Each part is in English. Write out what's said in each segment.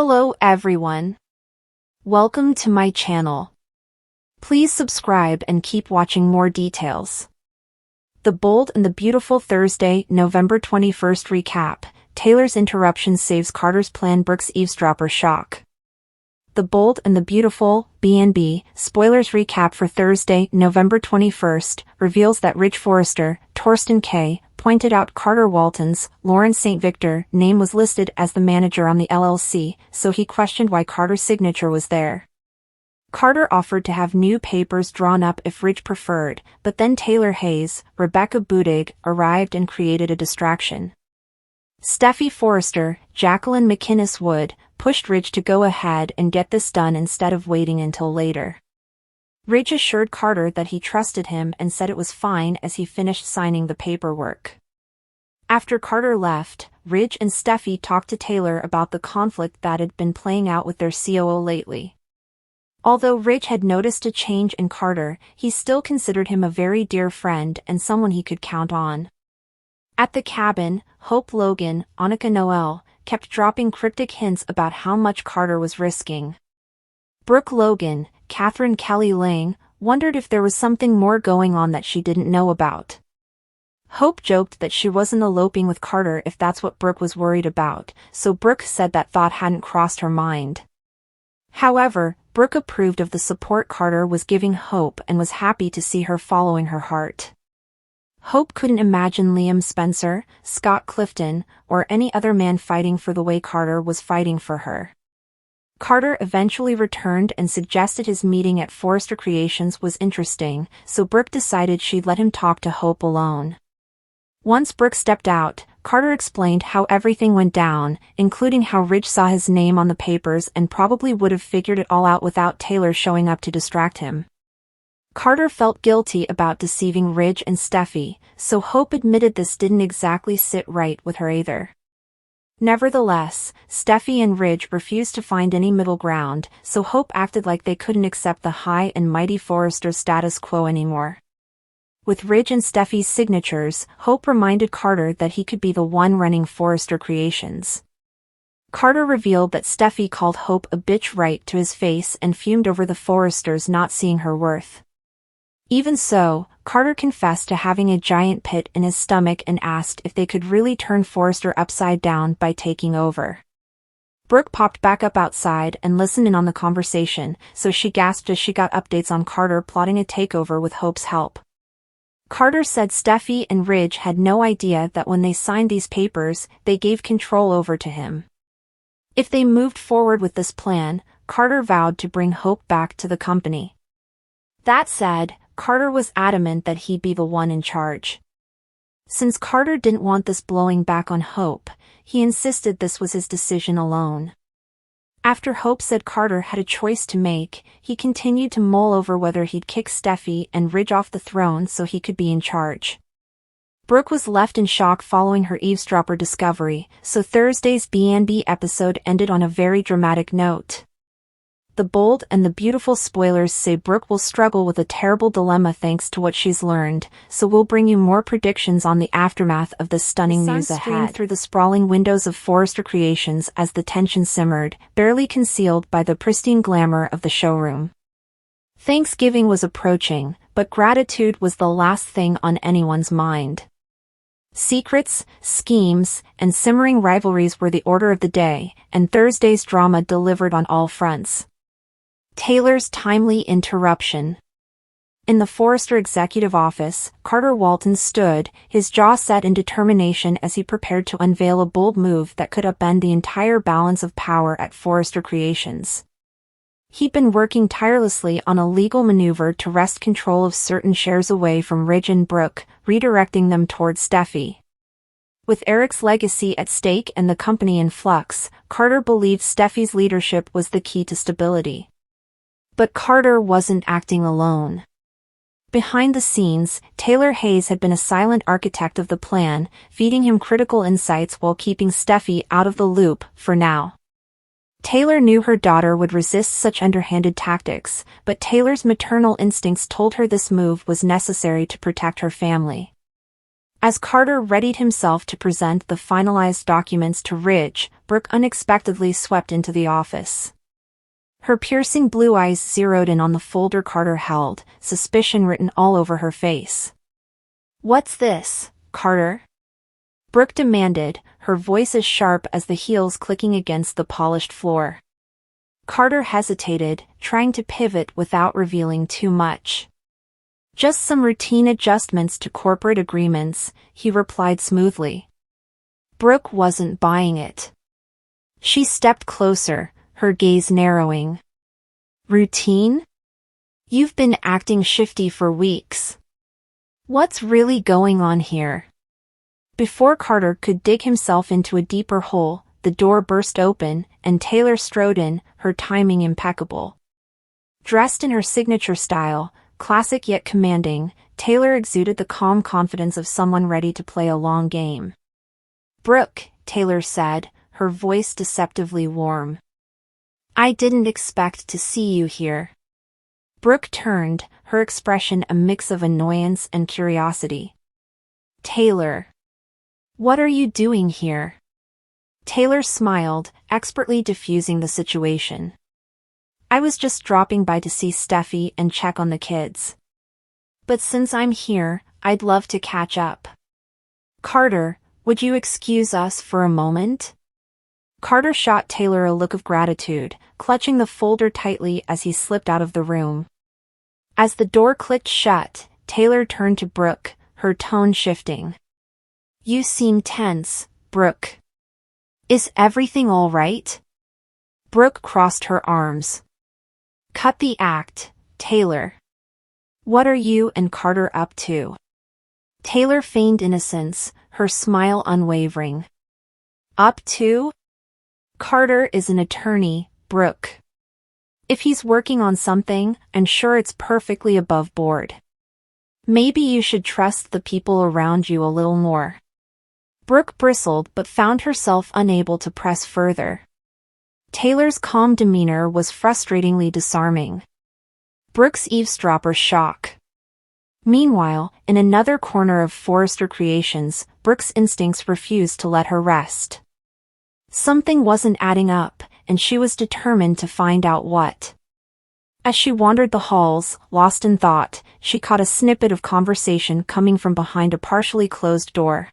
Hello everyone. Welcome to my channel. Please subscribe and keep watching more details. The Bold and the Beautiful Thursday, November 21st recap. Taylor's interruption saves Carter's plan. Brooke's eavesdropper shock. The Bold and the Beautiful, B&B, spoilers recap for Thursday, November 21st, reveals that Rich Forrester, Torsten K., pointed out Carter Walton's, Lawrence St. Victor, name was listed as the manager on the LLC, so he questioned why Carter's signature was there. Carter offered to have new papers drawn up if Rich preferred, but then Taylor Hayes, Rebecca Budig, arrived and created a distraction. Steffy Forrester, Jacqueline McInnes Wood, pushed Rich to go ahead and get this done instead of waiting until later. Rich assured Carter that he trusted him and said it was fine as he finished signing the paperwork. After Carter left, Rich and Steffy talked to Taylor about the conflict that had been playing out with their COO lately. Although Rich had noticed a change in Carter, he still considered him a very dear friend and someone he could count on. At the cabin, Hope Logan, Annika Noel, kept dropping cryptic hints about how much Carter was risking. Brooke Logan, Catherine Kelly Lang, wondered if there was something more going on that she didn't know about. Hope joked that she wasn't eloping with Carter if that's what Brooke was worried about, so Brooke said that thought hadn't crossed her mind. However, Brooke approved of the support Carter was giving Hope and was happy to see her following her heart. Hope couldn't imagine Liam Spencer, Scott Clifton, or any other man fighting for the way Carter was fighting for her. Carter eventually returned and suggested his meeting at Forrester Creations was interesting, so Brooke decided she'd let him talk to Hope alone. Once Brooke stepped out, Carter explained how everything went down, including how Rich saw his name on the papers and probably would have figured it all out without Taylor showing up to distract him. Carter felt guilty about deceiving Rich and Steffy, so Hope admitted this didn't exactly sit right with her either. Nevertheless, Steffy and Rich refused to find any middle ground, so Hope acted like they couldn't accept the high and mighty Forrester status quo anymore. With Rich and Steffy's signatures, Hope reminded Carter that he could be the one running Forrester Creations. Carter revealed that Steffy called Hope a bitch right to his face and fumed over the Forresters not seeing her worth. Even so, Carter confessed to having a giant pit in his stomach and asked if they could really turn Forrester upside down by taking over. Brooke popped back up outside and listened in on the conversation, so she gasped as she got updates on Carter plotting a takeover with Hope's help. Carter said Steffy and Rich had no idea that when they signed these papers, they gave control over to him. If they moved forward with this plan, Carter vowed to bring Hope back to the company. That said, Carter was adamant that he'd be the one in charge. Since Carter didn't want this blowing back on Hope, he insisted this was his decision alone. After Hope said Carter had a choice to make, he continued to mull over whether he'd kick Steffy and Rich off the throne so he could be in charge. Brooke was left in shock following her eavesdropper discovery, so Thursday's B&B episode ended on a very dramatic note. The Bold and the Beautiful spoilers say Brooke will struggle with a terrible dilemma thanks to what she's learned, so we'll bring you more predictions on the aftermath of this stunning news ahead. The sun streamed through the sprawling windows of Forrester Creations as the tension simmered, barely concealed by the pristine glamour of the showroom. Thanksgiving was approaching, but gratitude was the last thing on anyone's mind. Secrets, schemes, and simmering rivalries were the order of the day, and Thursday's drama delivered on all fronts. Taylor's timely interruption. In the Forrester executive office, Carter Walton stood, his jaw set in determination as he prepared to unveil a bold move that could upend the entire balance of power at Forrester Creations. He'd been working tirelessly on a legal maneuver to wrest control of certain shares away from Rich and Brooke, redirecting them towards Steffy. With Eric's legacy at stake and the company in flux, Carter believed Steffy's leadership was the key to stability. But Carter wasn't acting alone. Behind the scenes, Taylor Hayes had been a silent architect of the plan, feeding him critical insights while keeping Steffy out of the loop, for now. Taylor knew her daughter would resist such underhanded tactics, but Taylor's maternal instincts told her this move was necessary to protect her family. As Carter readied himself to present the finalized documents to Ridge, Brooke unexpectedly swept into the office. Her piercing blue eyes zeroed in on the folder Carter held, suspicion written all over her face. "What's this, Carter?" Brooke demanded, her voice as sharp as the heels clicking against the polished floor. Carter hesitated, trying to pivot without revealing too much. "Just some routine adjustments to corporate agreements," he replied smoothly. Brooke wasn't buying it. She stepped closer, her gaze narrowing. "Routine? You've been acting shifty for weeks. What's really going on here?" Before Carter could dig himself into a deeper hole, the door burst open, and Taylor strode in, her timing impeccable. Dressed in her signature style, classic yet commanding, Taylor exuded the calm confidence of someone ready to play a long game. "Brooke," Taylor said, her voice deceptively warm. "I didn't expect to see you here." Brooke turned, her expression a mix of annoyance and curiosity. "Taylor. What are you doing here?" Taylor smiled, expertly diffusing the situation. "I was just dropping by to see Steffy and check on the kids. But since I'm here, I'd love to catch up. Carter, would you excuse us for a moment?" Carter shot Taylor a look of gratitude, clutching the folder tightly as he slipped out of the room. As the door clicked shut, Taylor turned to Brooke, her tone shifting. "You seem tense, Brooke. Is everything all right?" Brooke crossed her arms. "Cut the act, Taylor. What are you and Carter up to?" Taylor feigned innocence, her smile unwavering. "Up to? Carter is an attorney, Brooke. If he's working on something, I'm sure it's perfectly above board. Maybe you should trust the people around you a little more." Brooke bristled but found herself unable to press further. Taylor's calm demeanor was frustratingly disarming. Brooke's eavesdropper shock. Meanwhile, in another corner of Forrester Creations, Brooke's instincts refused to let her rest. Something wasn't adding up, and she was determined to find out what. As she wandered the halls, lost in thought, she caught a snippet of conversation coming from behind a partially closed door.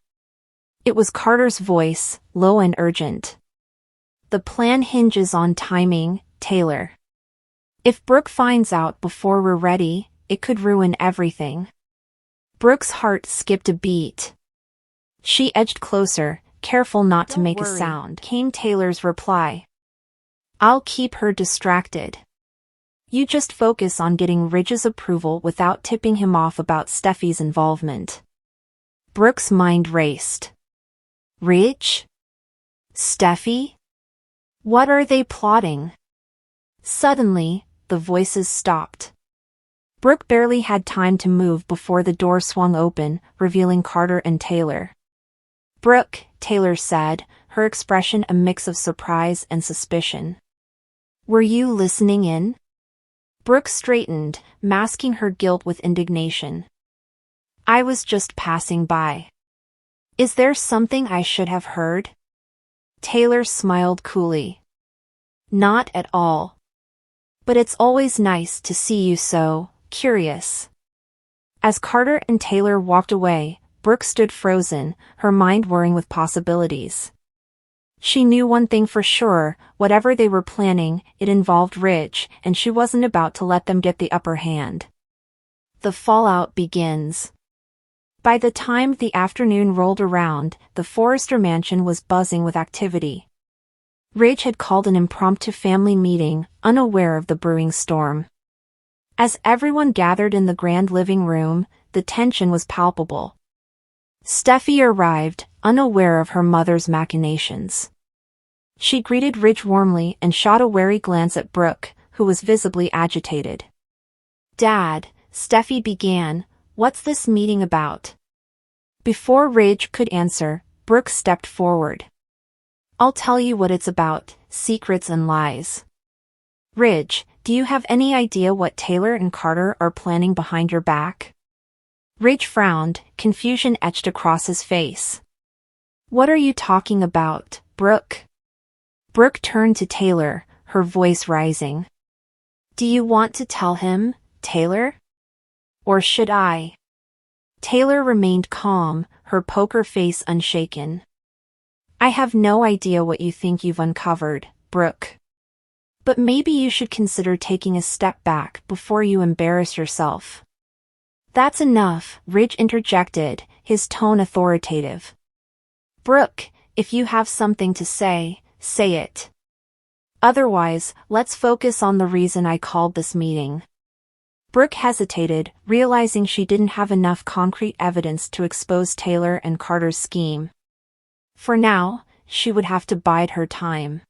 It was Carter's voice, low and urgent. "The plan hinges on timing, Taylor. If Brooke finds out before we're ready, it could ruin everything." Brooke's heart skipped a beat. She edged closer, careful not to make a sound. Came Taylor's reply. "I'll keep her distracted. You just focus on getting Ridge's approval without tipping him off about Steffy's involvement." Brooke's mind raced. Ridge? Steffy? What are they plotting? Suddenly, the voices stopped. Brooke barely had time to move before the door swung open, revealing Carter and Taylor. "Brooke," Taylor said, her expression a mix of surprise and suspicion. "Were you listening in?" Brooke straightened, masking her guilt with indignation. "I was just passing by. Is there something I should have heard?" Taylor smiled coolly. "Not at all. But it's always nice to see you so curious." As Carter and Taylor walked away, Brooke stood frozen, her mind whirring with possibilities. She knew one thing for sure, whatever they were planning, it involved Ridge, and she wasn't about to let them get the upper hand. The fallout begins. By the time the afternoon rolled around, the Forrester mansion was buzzing with activity. Ridge had called an impromptu family meeting, unaware of the brewing storm. As everyone gathered in the grand living room, the tension was palpable. Steffy arrived, unaware of her mother's machinations. She greeted Ridge warmly and shot a wary glance at Brooke, who was visibly agitated. "Dad," Steffy began, "what's this meeting about?" Before Ridge could answer, Brooke stepped forward. "I'll tell you what it's about, secrets and lies. Ridge, do you have any idea what Taylor and Carter are planning behind your back?" Ridge frowned, confusion etched across his face. What are you talking about, Brooke? Brooke turned to Taylor, her voice rising. Do you want to tell him, Taylor? Or should I? Taylor remained calm, her poker face unshaken. I have no idea what you think you've uncovered, Brooke. But maybe you should consider taking a step back before you embarrass yourself. That's enough, Ridge interjected, his tone authoritative. Brooke, if you have something to say, say it. Otherwise, let's focus on the reason I called this meeting. Brooke hesitated, realizing she didn't have enough concrete evidence to expose Taylor and Carter's scheme. For now, she would have to bide her time.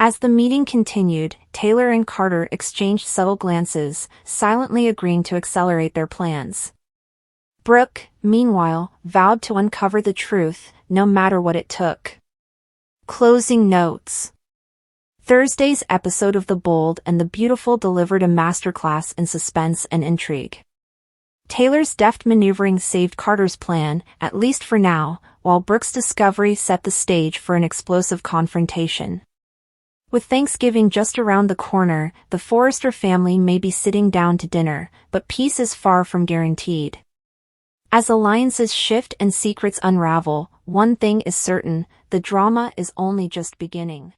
As the meeting continued, Taylor and Carter exchanged subtle glances, silently agreeing to accelerate their plans. Brooke, meanwhile, vowed to uncover the truth, no matter what it took. Closing notes. Thursday's episode of The Bold and the Beautiful delivered a masterclass in suspense and intrigue. Taylor's deft maneuvering saved Carter's plan, at least for now, while Brooke's discovery set the stage for an explosive confrontation. With Thanksgiving just around the corner, the Forrester family may be sitting down to dinner, but peace is far from guaranteed. As alliances shift and secrets unravel, one thing is certain, the drama is only just beginning.